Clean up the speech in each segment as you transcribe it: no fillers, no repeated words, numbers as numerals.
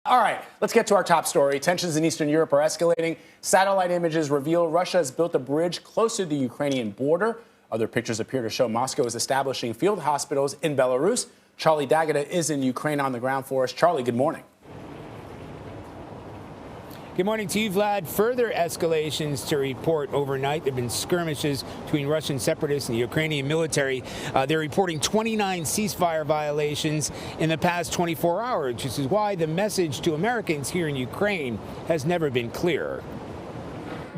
All right, let's get to our top story. Tensions in Eastern Europe are escalating. Satellite images reveal Russia has built a bridge closer to the Ukrainian border. Other pictures appear to show Moscow is establishing field hospitals in Belarus. Charlie D'Agata is in Ukraine on the ground for us. Charlie, good morning. Good morning to you, Vlad. Further escalations to report overnight. There have been skirmishes between Russian separatists and the Ukrainian military. They're reporting 29 ceasefire violations in the past 24 hours, which is why the message to Americans here in Ukraine has never been clearer.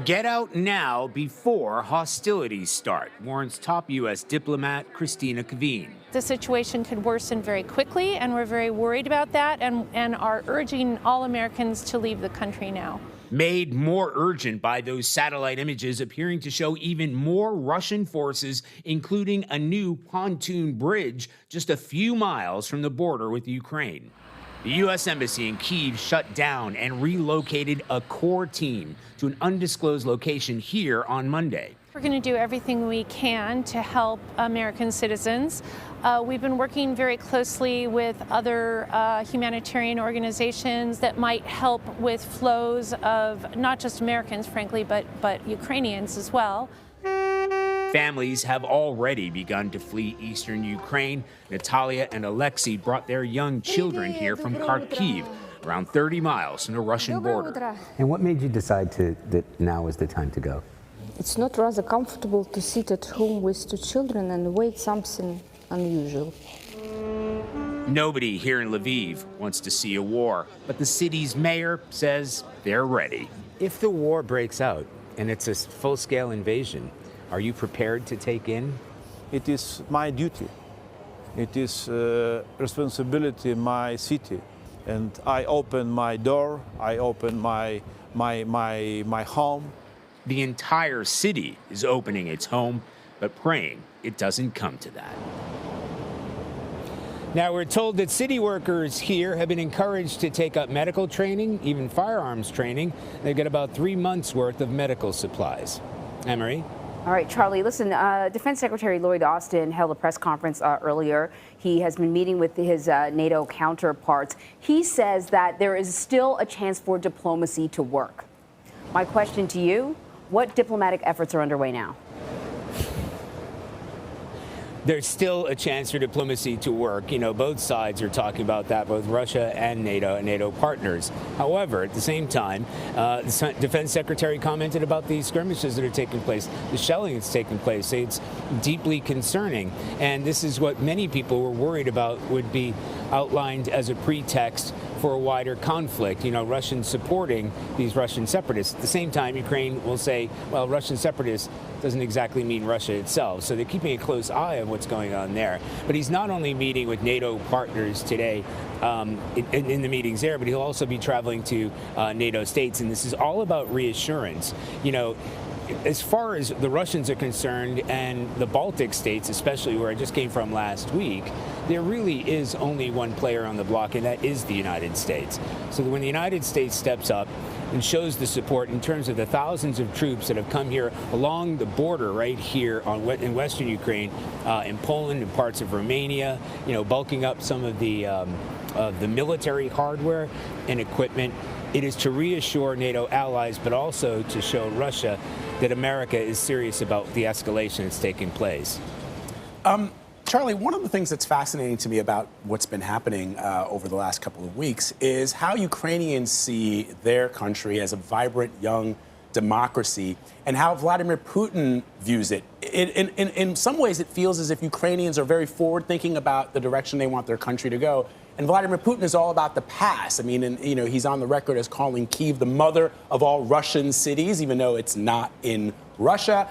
Get out now before hostilities start, warns top U.S. diplomat Christina Kvien. The situation could worsen very quickly, and we're very worried about that and are urging all Americans to leave the country now. Made more urgent by those satellite images appearing to show even more Russian forces, including a new pontoon bridge just a few miles from the border with Ukraine. The U.S. Embassy in Kyiv shut down and relocated a core team to an undisclosed location here on Monday. We're going to do everything we can to help American citizens. We've been working very closely with other humanitarian organizations that might help with flows of not just Americans, frankly, but Ukrainians as well. Families have already begun to flee eastern Ukraine. Natalia and Alexei brought their young children here from Kharkiv, around 30 miles from the Russian border. And what made you decide that now is the time to go? It's not rather comfortable to sit at home with two children and wait something unusual. Nobody here in Lviv wants to see a war, but the city's mayor says they're ready. If the war breaks out and it's a full-scale invasion, are you prepared to take in? It is my duty. It is responsibility my city. And I open my door, I open my home. The entire city is opening its home, but praying it doesn't come to that. Now, we're told that city workers here have been encouraged to take up medical training, even firearms training. They've got about 3 months' worth of medical supplies. Emery? All right, Charlie, listen, Defense Secretary Lloyd Austin held a press conference earlier. He has been meeting with his NATO counterparts. He says that there is still a chance for diplomacy to work. My question to you, what diplomatic efforts are underway now? There's still a chance for diplomacy to work. You know, both sides are talking about that, both Russia and NATO partners. However, at the same time, the Defense Secretary commented about these skirmishes that are taking place, the shelling that's taking place. It's deeply concerning. And this is what many people were worried about would be outlined as a pretext for a wider conflict, you know, Russians supporting these Russian separatists. At the same time, Ukraine will say, well, Russian separatists doesn't exactly mean Russia itself. So they're keeping a close eye on what's going on there. But he's not only meeting with NATO partners today in the meetings there, but he'll also be traveling to NATO states. And this is all about reassurance. You know, as far as the Russians are concerned and the Baltic states, especially where I just came from last week, there really is only one player on the block, and that is the United States. So when the United States steps up and shows the support in terms of the thousands of troops that have come here along the border right here in western Ukraine, in Poland and parts of Romania, you know, bulking up some of the military hardware and equipment, it is to reassure NATO allies, but also to show Russia that America is serious about the escalation that's taking place. Charlie, one of the things that's fascinating to me about what's been happening over the last couple of weeks is how Ukrainians see their country as a vibrant, young democracy and how Vladimir Putin views it. In some ways, it feels as if Ukrainians are very forward-thinking about the direction they want their country to go. And Vladimir Putin is all about the past. I mean, you know, he's on the record as calling Kyiv the mother of all Russian cities, even though it's not in Russia.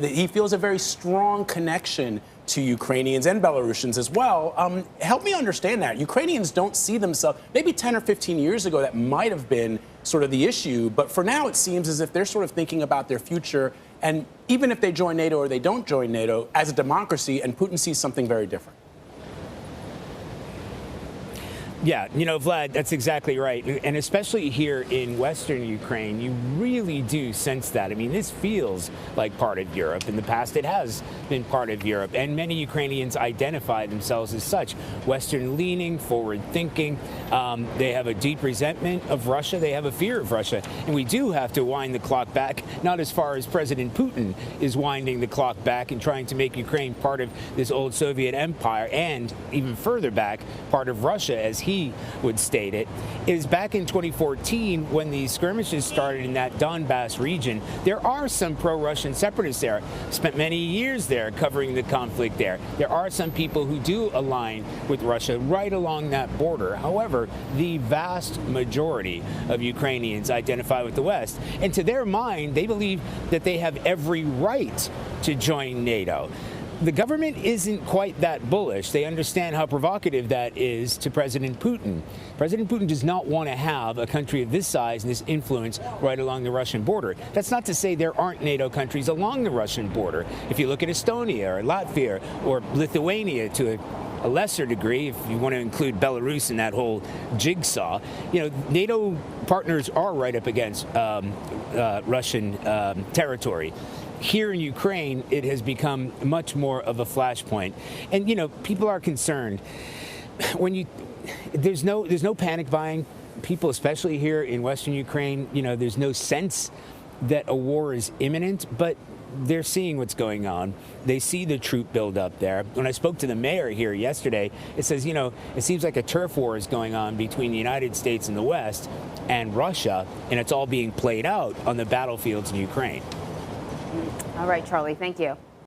He feels a very strong connection to Ukrainians and Belarusians as well. Help me understand that. Ukrainians don't see themselves, maybe 10 or 15 years ago, that might have been sort of the issue. But for now, it seems as if they're sort of thinking about their future. And even if they join NATO or they don't join NATO, as a democracy, and Putin sees something very different. Yeah, Vlad, that's exactly right. And especially here in Western Ukraine, you really do sense that. I mean, this feels like part of Europe. In the past, it has been part of Europe. And many Ukrainians identify themselves as such. Western-leaning, forward-thinking. They have a deep resentment of Russia. They have a fear of Russia. And we do have to wind the clock back, not as far as President Putin is winding the clock back and trying to make Ukraine part of this old Soviet empire, and even further back, part of Russia, as he would state it. Is back in 2014 when the skirmishes started in that Donbass region. There are some pro-Russian separatists there. Spent many years there covering the conflict there. There are some people who do align with Russia right along that border. However, the vast majority of Ukrainians identify with the West. And to their mind, they believe that they have every right to join NATO. The government isn't quite that bullish. They understand how provocative that is to President Putin. President Putin does not want to have a country of this size and this influence right along the Russian border. That's not to say there aren't NATO countries along the Russian border. If you look at Estonia or Latvia or Lithuania to a lesser degree, if you want to include Belarus in that whole jigsaw, NATO partners are right up against Russian territory. Here in Ukraine, it has become much more of a flashpoint. And, people are concerned. There's no panic buying. People, especially here in Western Ukraine, there's no sense that a war is imminent, but they're seeing what's going on. They see the troop buildup there. When I spoke to the mayor here yesterday, it says, it seems like a turf war is going on between the United States and the West and Russia, and it's all being played out on the battlefields in Ukraine. All right, Charlie, thank you.